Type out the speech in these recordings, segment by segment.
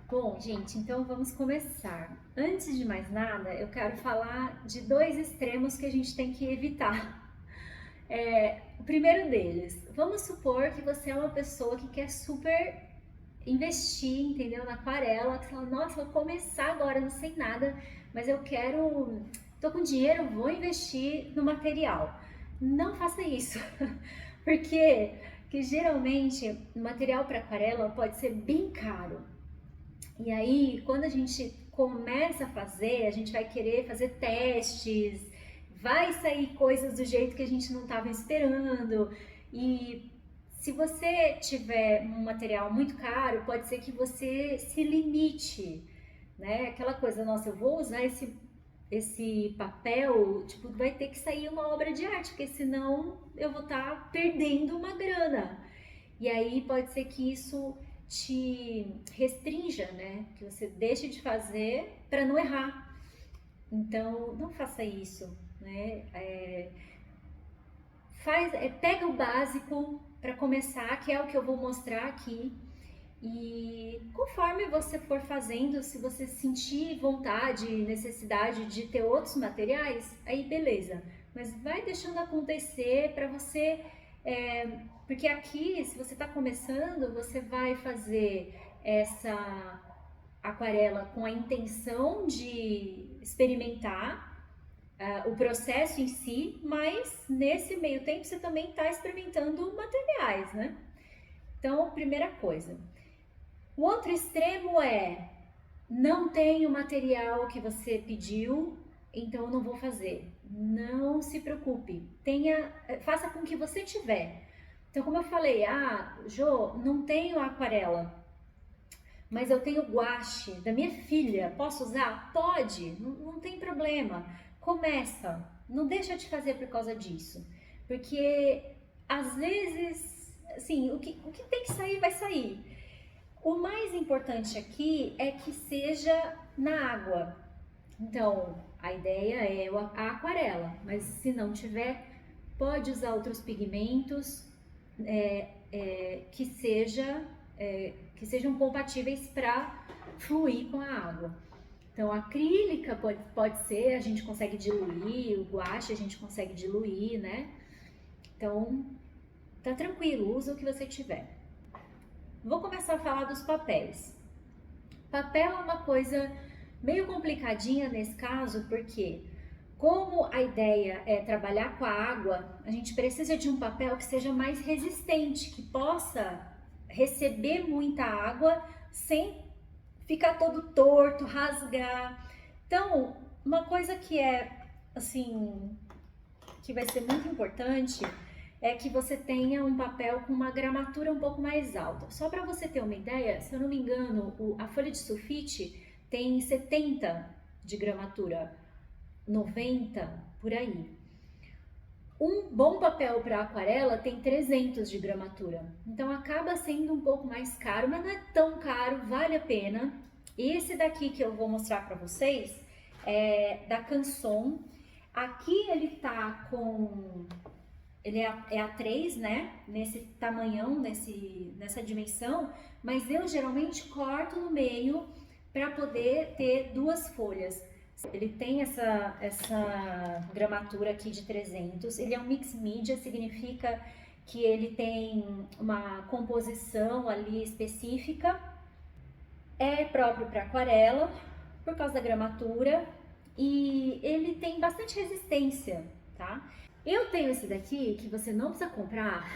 Bom, gente, então vamos começar. Antes de mais nada, eu quero falar de dois extremos que a gente tem que evitar. O primeiro deles, vamos supor que você é uma pessoa que quer super investir, entendeu, na aquarela, que você fala, nossa, vou começar agora, não sei nada, mas eu quero, tô com dinheiro, vou investir no material. Não faça isso, porque que geralmente o material para aquarela pode ser bem caro. E aí, quando a gente começa a fazer, a gente vai querer fazer testes, vai sair coisas do jeito que a gente não estava esperando. E se você tiver um material muito caro, pode ser que você se limite, né? Aquela coisa, nossa, eu vou usar esse papel, tipo, vai ter que sair uma obra de arte, porque senão eu vou estar perdendo uma grana. E aí pode ser que isso te restrinja, né? Que você deixe de fazer para não errar. Então, não faça isso, né? Pega o básico para começar, que é o que eu vou mostrar aqui. E conforme você for fazendo, se você sentir vontade, necessidade de ter outros materiais, aí beleza. Mas vai deixando acontecer para você, porque aqui, se você está começando, você vai fazer essa aquarela com a intenção de experimentar o processo em si, mas nesse meio tempo você também está experimentando materiais, né? Então, primeira coisa. O outro extremo é não tem o material que você pediu, então eu não vou fazer. Não se preocupe, faça com que você tiver. Então, como eu falei, Jô, não tenho aquarela, mas eu tenho guache da minha filha, posso usar? Pode, não tem problema. Começa, não deixa de fazer por causa disso, porque às vezes, assim, o que tem que sair vai sair. O mais importante aqui é que seja na água. Então, a ideia é a aquarela, mas se não tiver, pode usar outros pigmentos que, que sejam compatíveis para fluir com a água. Então, a acrílica pode ser, a gente consegue diluir, o guache a gente consegue diluir, né? Então, tá tranquilo, usa o que você tiver. Vou começar a falar dos papéis. Papel é uma coisa meio complicadinha nesse caso, porque como a ideia é trabalhar com a água, a gente precisa de um papel que seja mais resistente, que possa receber muita água sem ficar todo torto, rasgar. Então, uma coisa que é assim, que vai ser muito importante é que você tenha um papel com uma gramatura um pouco mais alta. Só para você ter uma ideia, se eu não me engano, a folha de sulfite tem 70 de gramatura, 90 por aí. Um bom papel para aquarela tem 300 de gramatura, então acaba sendo um pouco mais caro, mas não é tão caro, vale a pena. Esse daqui que eu vou mostrar para vocês é da Canson. Aqui ele tá com ele é A3, né? Nesse tamanhão, nessa dimensão, mas eu geralmente corto no meio para poder ter duas folhas. Ele tem essa gramatura aqui de 300, ele é um mix media, significa que ele tem uma composição ali específica, é próprio para aquarela, por causa da gramatura, e ele tem bastante resistência, tá? Eu tenho esse daqui que você não precisa comprar,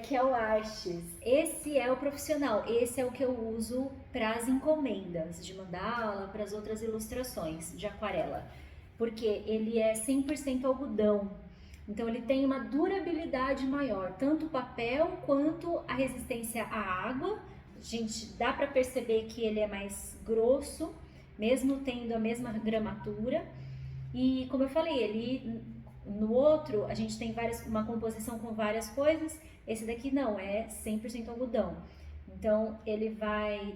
que é o Arches. Esse é o profissional, esse é o que eu uso para as encomendas de mandala, para as outras ilustrações de aquarela, porque ele é 100% algodão. Então ele tem uma durabilidade maior, tanto o papel quanto a resistência à água. Gente, dá para perceber que ele é mais grosso, mesmo tendo a mesma gramatura. E como eu falei, ele no outro a gente tem uma composição com várias coisas, esse daqui não, é 100% algodão. Então ele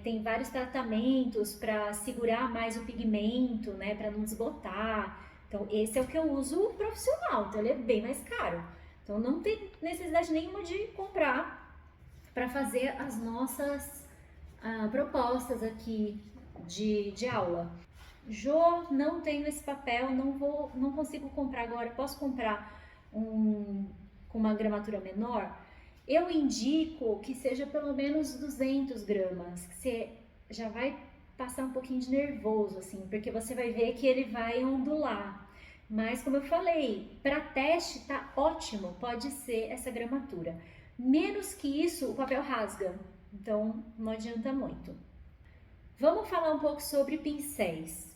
tem vários tratamentos para segurar mais o pigmento, né, para não desbotar. Então esse é o que eu uso profissional, então ele é bem mais caro. Então não tem necessidade nenhuma de comprar para fazer propostas aqui de aula. Jô, não tenho esse papel, não consigo comprar agora, posso comprar com uma gramatura menor? Eu indico que seja pelo menos 200 gramas, que você já vai passar um pouquinho de nervoso, assim, porque você vai ver que ele vai ondular. Mas, como eu falei, para teste tá ótimo, pode ser essa gramatura. Menos que isso, o papel rasga, então não adianta muito. Vamos falar um pouco sobre pincéis.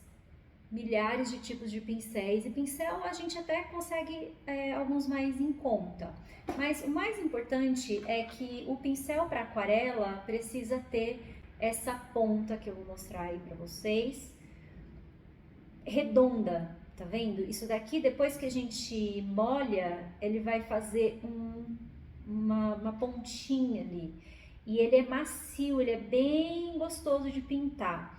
Milhares de tipos de pincéis, e pincel a gente até consegue alguns mais em conta. Mas o mais importante é que o pincel para aquarela precisa ter essa ponta que eu vou mostrar aí para vocês, redonda, tá vendo? Isso daqui, depois que a gente molha, ele vai fazer uma pontinha ali. E ele é macio, ele é bem gostoso de pintar.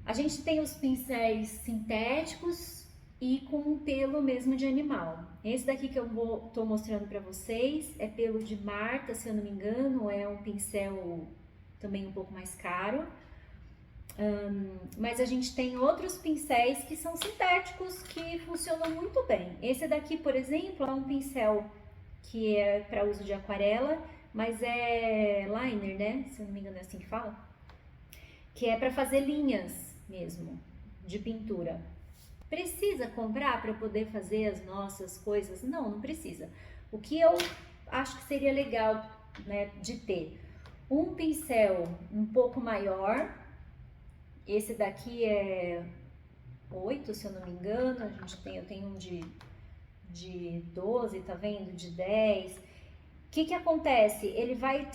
A gente tem os pincéis sintéticos e com um pelo mesmo de animal. Esse daqui que eu tô mostrando para vocês é pelo de Marta, se eu não me engano, é um pincel também um pouco mais caro. Mas a gente tem outros pincéis que são sintéticos que funcionam muito bem. Esse daqui, por exemplo, é um pincel que é para uso de aquarela, mas é liner, né? Se eu não me engano é assim que fala. Que é para fazer linhas mesmo, de pintura. Precisa comprar para poder fazer as nossas coisas? Não, não precisa. O que eu acho que seria legal, né, de ter um pincel um pouco maior. Esse daqui é 8, se eu não me engano. Eu tenho um de 12, tá vendo? De 10. O que acontece? Ele vai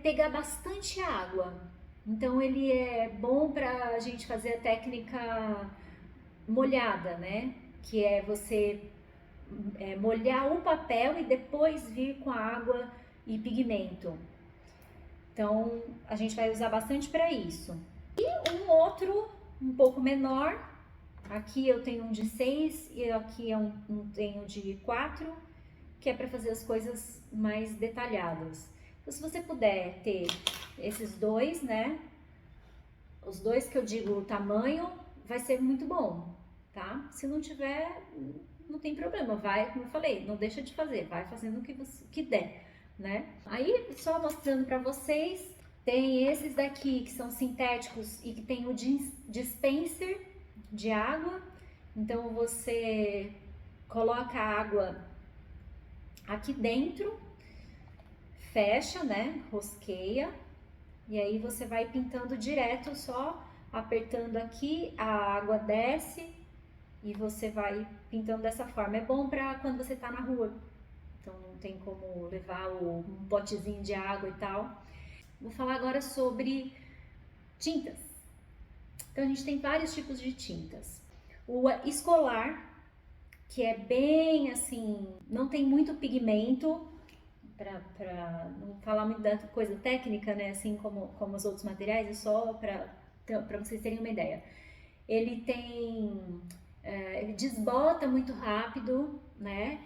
pegar bastante água. Então ele é bom para a gente fazer a técnica molhada, né? Que é você molhar o papel e depois vir com a água e pigmento. Então a gente vai usar bastante para isso. E um outro um pouco menor. Aqui eu tenho um de 6 e aqui tenho de 4, que é para fazer as coisas mais detalhadas. Então, se você puder ter esses dois, né? Os dois que eu digo o tamanho, vai ser muito bom, tá? Se não tiver, não tem problema, vai, como eu falei, não deixa de fazer, vai fazendo o que der, né? Aí, só mostrando pra vocês, tem esses daqui que são sintéticos e que tem o dispenser de água. Então, você coloca a água aqui dentro, fecha, né? Rosqueia. E aí você vai pintando direto, só apertando aqui, a água desce e você vai pintando dessa forma. É bom para quando você tá na rua, então não tem como levar um potezinho de água e tal. Vou falar agora sobre tintas. Então a gente tem vários tipos de tintas. O escolar, que é bem assim, não tem muito pigmento, para não falar muito da coisa técnica, né, assim como os outros materiais, é só para vocês terem uma ideia. Ele ele desbota muito rápido, né,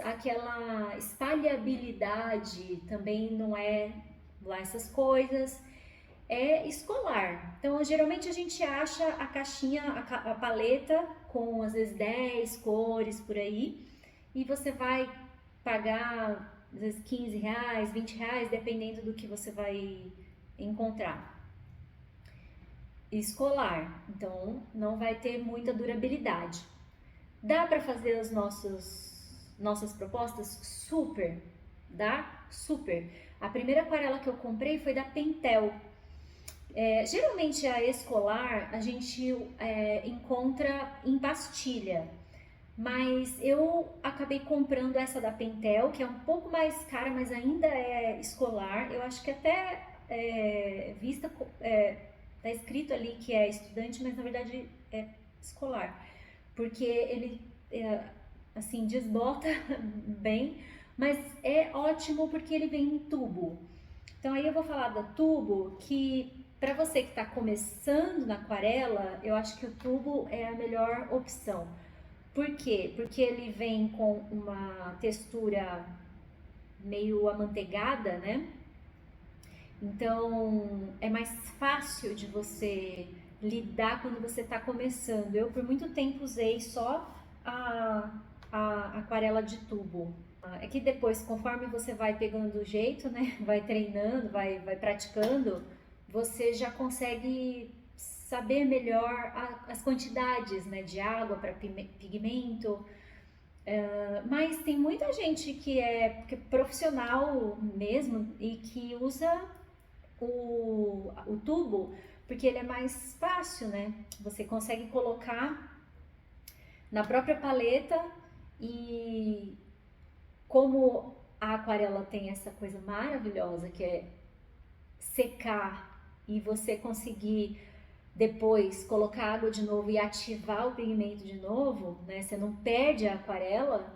aquela espalhabilidade também não é lá essas coisas, é escolar. Então, geralmente a gente acha a caixinha, a paleta com às vezes 10 cores por aí, e você vai pagar às vezes 15 reais, 20 reais, dependendo do que você vai encontrar. Escolar, então não vai ter muita durabilidade. Dá para fazer as nossas propostas? Super, dá? Super. A primeira aquarela que eu comprei foi da Pentel. Geralmente a escolar a gente encontra em pastilha, mas eu acabei comprando essa da Pentel, que é um pouco mais cara, mas ainda é escolar. Eu acho que até tá escrito ali que é estudante, mas na verdade é escolar, porque ele assim desbota bem, mas é ótimo porque ele vem em tubo. Então aí eu vou falar do tubo, que para você que está começando na aquarela, eu acho que o tubo é a melhor opção. Por quê? Porque ele vem com uma textura meio amanteigada, né? Então é mais fácil de você lidar quando você está começando. Eu por muito tempo usei só a, a aquarela de tubo. É que depois, conforme você vai pegando o jeito, né, vai treinando, vai praticando, você já consegue saber melhor as quantidades, né, de água para pigmento. Mas tem muita gente que é profissional mesmo e que usa o tubo porque ele é mais fácil, né? Você consegue colocar na própria paleta e como a aquarela tem essa coisa maravilhosa que é secar e você conseguir depois colocar água de novo e ativar o pigmento de novo, né? Você não perde a aquarela,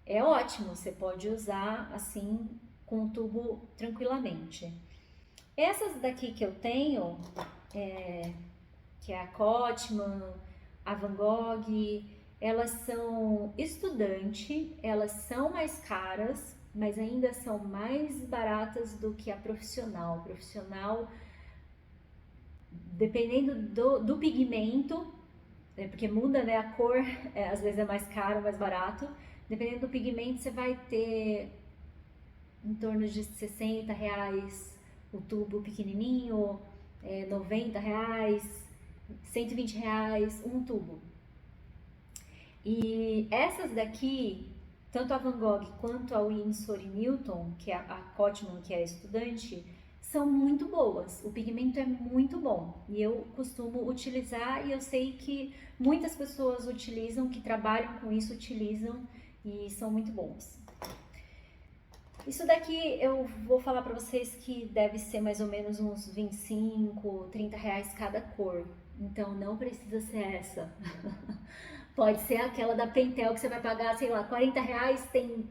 é ótimo. Você pode usar assim com o tubo tranquilamente. Essas daqui que eu tenho, que é a Cotman, a Van Gogh, elas são estudante, elas são mais caras, mas ainda são mais baratas do que a profissional. Profissional, dependendo do pigmento, porque muda, né, a cor, às vezes é mais caro, mais barato. Dependendo do pigmento, você vai ter em torno de R$ 60 o tubo pequenininho, R$ 90, R$ 120 um tubo. E essas daqui, tanto a Van Gogh quanto a Winsor e Newton, que é a Cotman, que é estudante, são muito boas. O pigmento é muito bom e eu costumo utilizar, e eu sei que muitas pessoas utilizam, que trabalham com isso, utilizam e são muito bons. Isso daqui eu vou falar para vocês que deve ser mais ou menos uns R$ 25, R$ 30 cada cor. Então não precisa ser essa. Pode ser aquela da Pentel que você vai pagar, sei lá, R$ 40, tem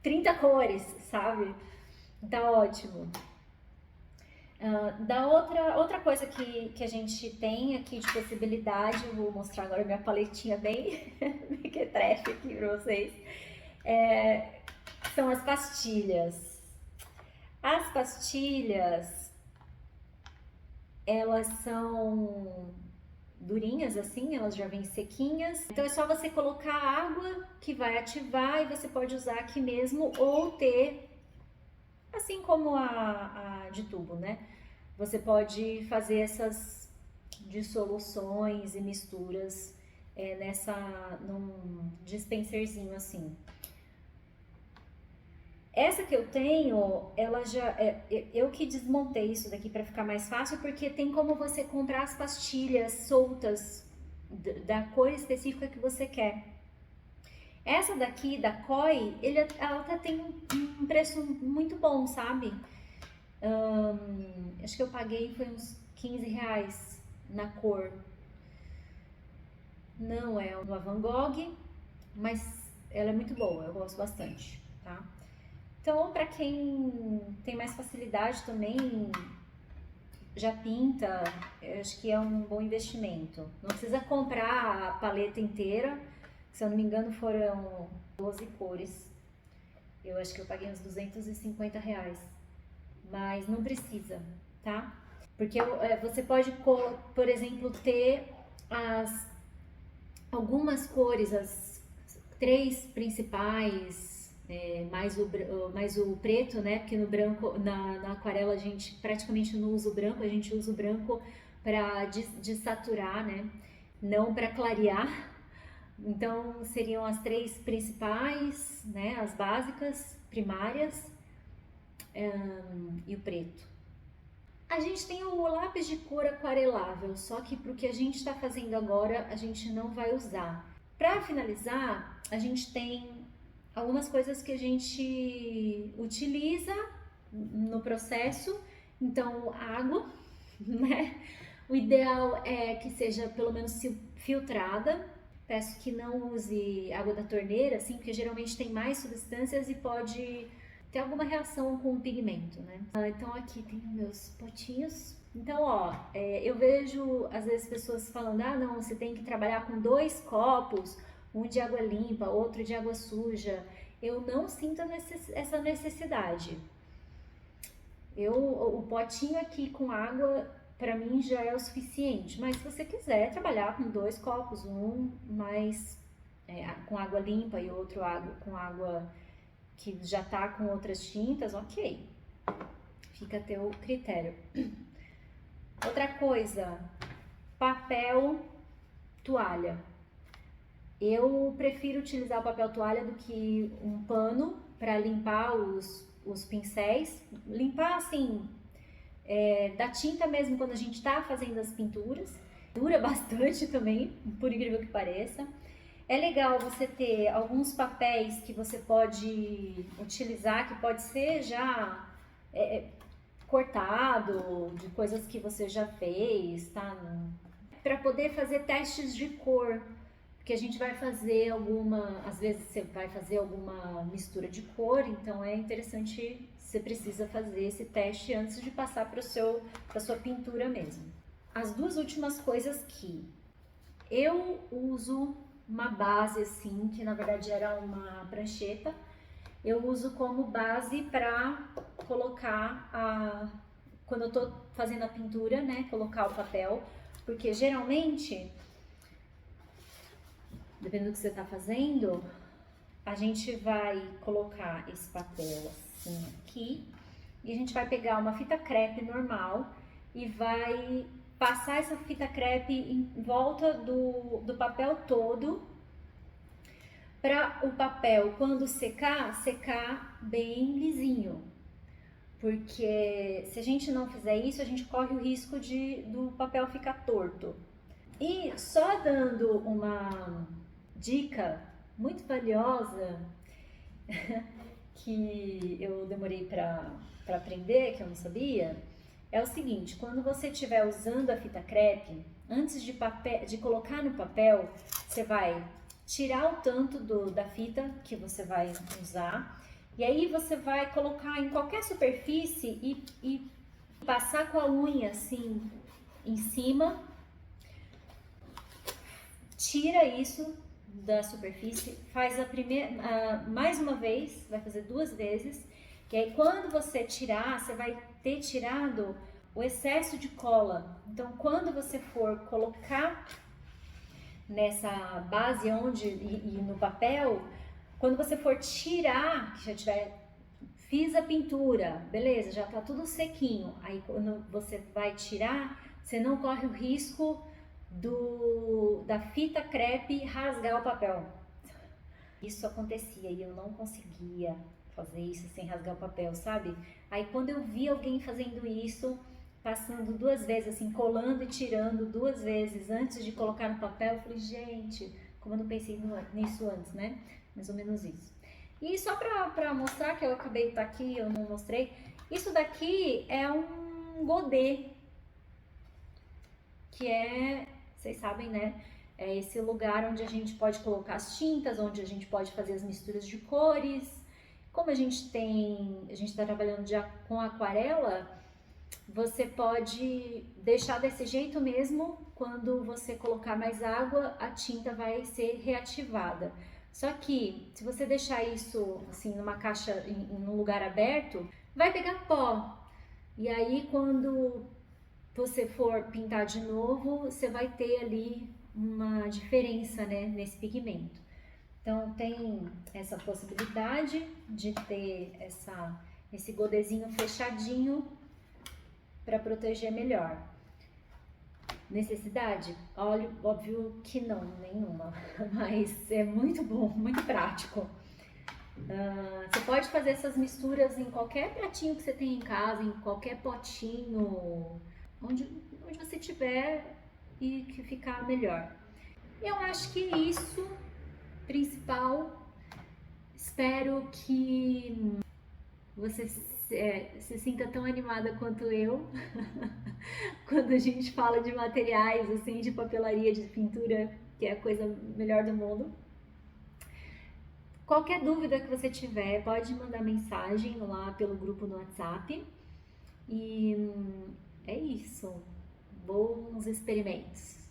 30 cores, sabe? Tá ótimo. Da outra coisa que a gente tem aqui de possibilidade, eu vou mostrar agora minha paletinha bem mequetrefe aqui pra vocês, são as pastilhas. As pastilhas, elas são durinhas assim, elas já vêm sequinhas. Então é só você colocar água que vai ativar e você pode usar aqui mesmo ou ter, assim como a de tubo, né? Você pode fazer essas dissoluções e misturas num dispenserzinho assim. Essa que eu tenho, ela já eu que desmontei isso daqui para ficar mais fácil, porque tem como você comprar as pastilhas soltas da cor específica que você quer. Essa daqui da Koi, ela até tem um preço muito bom, sabe? Acho que eu paguei foi uns R$ 15 na cor. Não é uma Van Gogh, mas ela é muito boa, eu gosto bastante, tá? Então, para quem tem mais facilidade também, já pinta, eu acho que é um bom investimento. Não precisa comprar a paleta inteira, se eu não me engano foram 12 cores. Eu acho que eu paguei uns R$ 250, mas não precisa, tá? Porque você pode, por exemplo, ter algumas cores, as 3 principais, mais o preto, né? Porque no branco, na aquarela a gente praticamente não usa o branco, a gente usa o branco para desaturar, né? Não para clarear. Então seriam as 3 principais, né? As básicas, primárias, e o preto. A gente tem o lápis de cor aquarelável, só que para o que a gente está fazendo agora a gente não vai usar. Para finalizar, a gente tem algumas coisas que a gente utiliza no processo. Então, água, né? O ideal é que seja pelo menos filtrada. Peço que não use água da torneira, assim, porque geralmente tem mais substâncias e pode ter alguma reação com o pigmento, né? Então aqui tem os meus potinhos. Então, ó, eu vejo às vezes pessoas falando, não, você tem que trabalhar com 2 copos, um de água limpa, outro de água suja. Eu não sinto essa necessidade. O potinho aqui com água, para mim já é o suficiente, mas se você quiser trabalhar com 2 copos, um mais com água limpa e outro com água que já tá com outras tintas, ok. Fica a teu critério. Outra coisa, papel toalha. Eu prefiro utilizar o papel toalha do que um pano para limpar os pincéis. Limpar assim, da tinta mesmo quando a gente está fazendo as pinturas. Dura bastante também, por incrível que pareça. É legal você ter alguns papéis que você pode utilizar, que pode ser já cortado, de coisas que você já fez, tá? Para poder fazer testes de cor, porque a gente vai fazer às vezes você vai fazer alguma mistura de cor, então é interessante, você precisa fazer esse teste antes de passar para sua pintura mesmo. As 2 últimas coisas que eu uso uma base assim, que na verdade era uma prancheta, eu uso como base para colocar quando eu tô fazendo a pintura, né, colocar o papel, porque geralmente, dependendo do que você tá fazendo, a gente vai colocar esse papel assim aqui, e a gente vai pegar uma fita crepe normal e vai passar essa fita crepe em volta do papel todo, para o papel, quando secar bem lisinho. Porque se a gente não fizer isso, a gente corre o risco do papel ficar torto. E só dando uma dica muito valiosa que eu demorei para aprender, que eu não sabia, é o seguinte: quando você estiver usando a fita crepe, antes de colocar no papel, você vai tirar o tanto da fita que você vai usar, e aí você vai colocar em qualquer superfície e passar com a unha assim em cima, tira isso da superfície, faz mais uma vez, vai fazer 2 vezes, e aí quando você tirar, você vai ter tirado o excesso de cola. Então quando você for colocar nessa base e no papel, quando você for tirar, que já fiz a pintura, beleza, já tá tudo sequinho, aí quando você vai tirar, você não corre o risco da fita crepe rasgar o papel. Isso acontecia e eu não conseguia fazer isso sem rasgar o papel, sabe? Aí quando eu vi alguém fazendo isso, passando 2 vezes, assim, colando e tirando 2 vezes antes de colocar no papel, eu falei, gente, como eu não pensei nisso antes, né? Mais ou menos isso. E só pra mostrar, que eu acabei de estar aqui, eu não mostrei, isso daqui é um godê, que vocês sabem, né? É esse lugar onde a gente pode colocar as tintas, onde a gente pode fazer as misturas de cores. Como a gente está trabalhando já com aquarela, você pode deixar desse jeito mesmo. Quando você colocar mais água, a tinta vai ser reativada. Só que se você deixar isso assim numa caixa, em um lugar aberto, vai pegar pó. E aí quando você for pintar de novo, você vai ter ali uma diferença, né, nesse pigmento. Então tem essa possibilidade de ter esse godezinho fechadinho para proteger melhor. Necessidade? Olha, óbvio que não, nenhuma, mas é muito bom, muito prático. Você pode fazer essas misturas em qualquer pratinho que você tem em casa, em qualquer potinho, onde você tiver e que ficar melhor. Eu acho que isso, principal. Espero que você se sinta tão animada quanto eu quando a gente fala de materiais, assim, de papelaria, de pintura, que é a coisa melhor do mundo. Qualquer dúvida que você tiver, pode mandar mensagem lá pelo grupo no WhatsApp. E é isso. Bons experimentos!